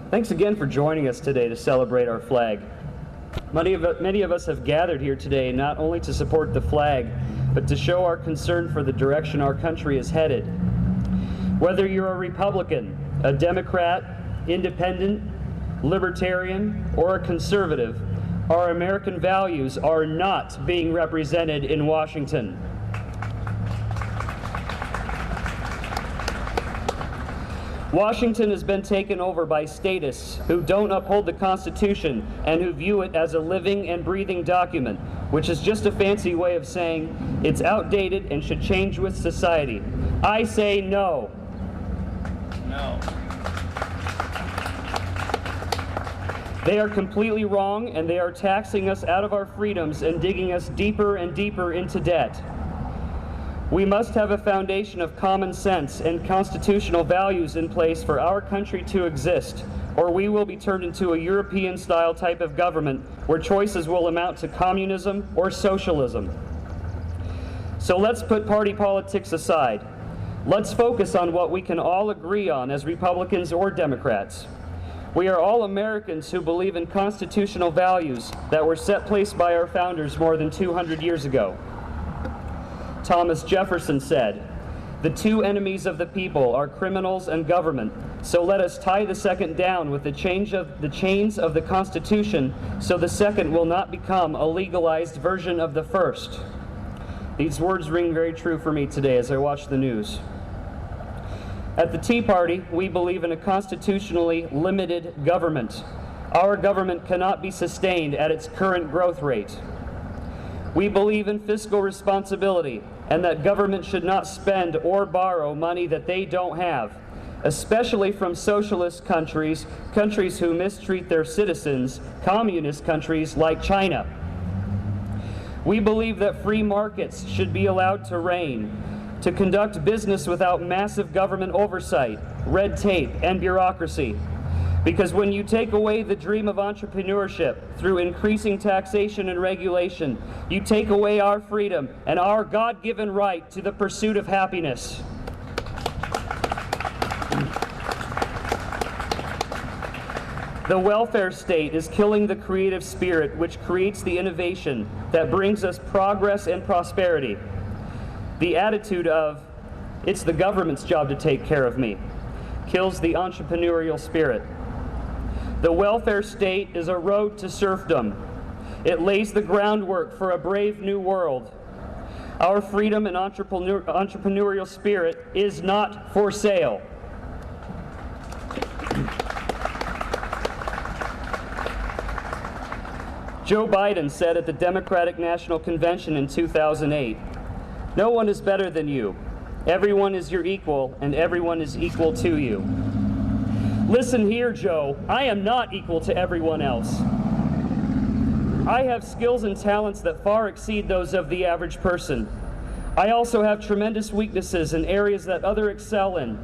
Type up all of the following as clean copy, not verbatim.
Thanks again for joining us today to celebrate our flag. Many of us have gathered here today not only to support the flag, but to show our concern for the direction our country is headed. Whether you're a Republican, a Democrat, independent, libertarian, or a conservative, our American values are not being represented in Washington. Washington has been taken over by statists who don't uphold the Constitution and who view it as a living and breathing document, which is just a fancy way of saying it's outdated and should change with society. I say no. No. They are completely wrong, and they are taxing us out of our freedoms and digging us deeper and deeper into debt. We must have a foundation of common sense and constitutional values in place for our country to exist, or we will be turned into a European-style type of government where choices will amount to communism or socialism. So let's put party politics aside. Let's focus on what we can all agree on as Republicans or Democrats. We are all Americans who believe in constitutional values that were set place by our founders more than 200 years ago. Thomas Jefferson said, "The two enemies of the people are criminals and government, so let us tie the second down with the chains of the Constitution so the second will not become a legalized version of the first." These words ring very true for me today as I watch the news. At the Tea Party, we believe in a constitutionally limited government. Our government cannot be sustained at its current growth rate. We believe in fiscal responsibility and that government should not spend or borrow money that they don't have, especially from socialist countries, countries who mistreat their citizens, communist countries like China. We believe that free markets should be allowed to reign, to conduct business without massive government oversight, red tape, and bureaucracy. Because when you take away the dream of entrepreneurship through increasing taxation and regulation, you take away our freedom and our God-given right to the pursuit of happiness. The welfare state is killing the creative spirit which creates the innovation that brings us progress and prosperity. The attitude of, "It's the government's job to take care of me," kills the entrepreneurial spirit. The welfare state is a road to serfdom. It lays the groundwork for a brave new world. Our freedom and entrepreneurial spirit is not for sale. Joe Biden said at the Democratic National Convention in 2008, "No one is better than you. Everyone is your equal, and everyone is equal to you." Listen here, Joe. I am not equal to everyone else. I have skills and talents that far exceed those of the average person. I also have tremendous weaknesses in areas that others excel in.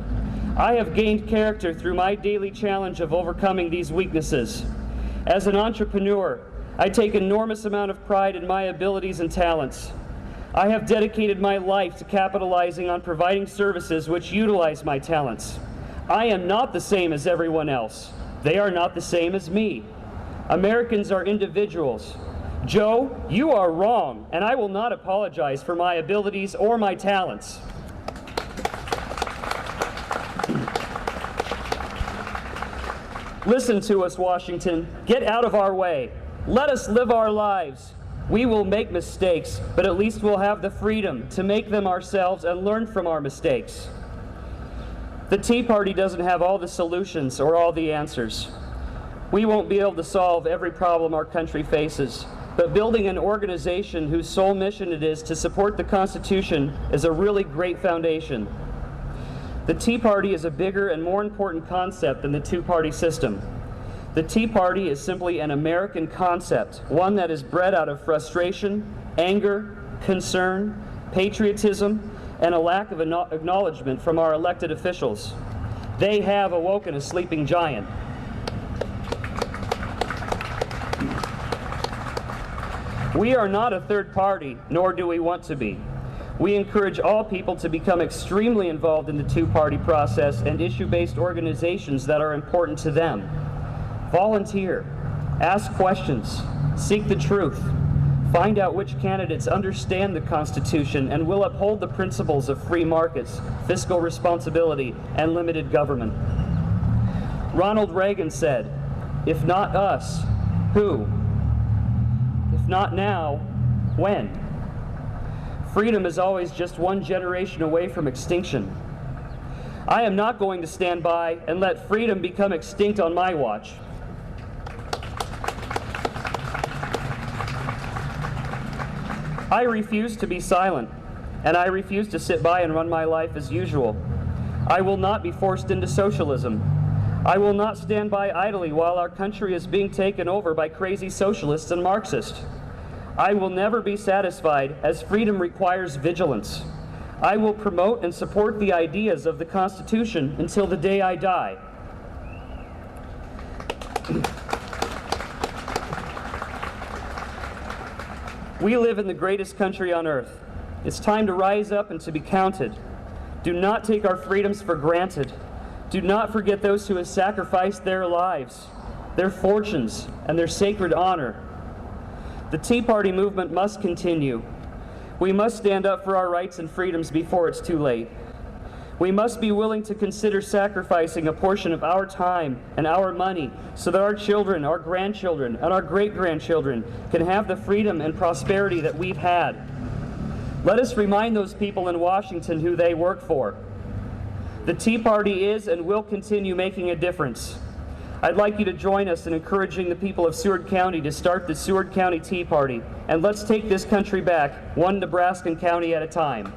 I have gained character through my daily challenge of overcoming these weaknesses. As an entrepreneur, I take enormous amount of pride in my abilities and talents. I have dedicated my life to capitalizing on providing services which utilize my talents. I am not the same as everyone else. They are not the same as me. Americans are individuals. Joe, you are wrong, and I will not apologize for my abilities or my talents. Listen to us, Washington. Get out of our way. Let us live our lives. We will make mistakes, but at least we'll have the freedom to make them ourselves and learn from our mistakes. The Tea Party doesn't have all the solutions or all the answers. We won't be able to solve every problem our country faces, but building an organization whose sole mission it is to support the Constitution is a really great foundation. The Tea Party is a bigger and more important concept than the two-party system. The Tea Party is simply an American concept, one that is bred out of frustration, anger, concern, patriotism, and a lack of acknowledgement from our elected officials. They have awoken a sleeping giant. We are not a third party, nor do we want to be. We encourage all people to become extremely involved in the two-party process and issue-based organizations that are important to them. volunteer, ask questions, seek the truth, find out which candidates understand the Constitution and will uphold the principles of free markets, fiscal responsibility, and limited government. Ronald Reagan said, "If not us, who? If not now, when?" Freedom is always just one generation away from extinction. I am not going to stand by and let freedom become extinct on my watch. I refuse to be silent, and I refuse to sit by and run my life as usual. I will not be forced into socialism. I will not stand by idly while our country is being taken over by crazy socialists and Marxists. I will never be satisfied, as freedom requires vigilance. I will promote and support the ideas of the Constitution until the day I die. We live in the greatest country on earth. It's time to rise up and to be counted. Do not take our freedoms for granted. Do not forget those who have sacrificed their lives, their fortunes, and their sacred honor. The Tea Party movement must continue. We must stand up for our rights and freedoms before it's too late. We must be willing to consider sacrificing a portion of our time and our money so that our children, our grandchildren, and our great-grandchildren can have the freedom and prosperity that we've had. Let us remind those people in Washington who they work for. The Tea Party is and will continue making a difference. I'd like you to join us in encouraging the people of Seward County to start the Seward County Tea Party, and let's take this country back, one Nebraskan county at a time.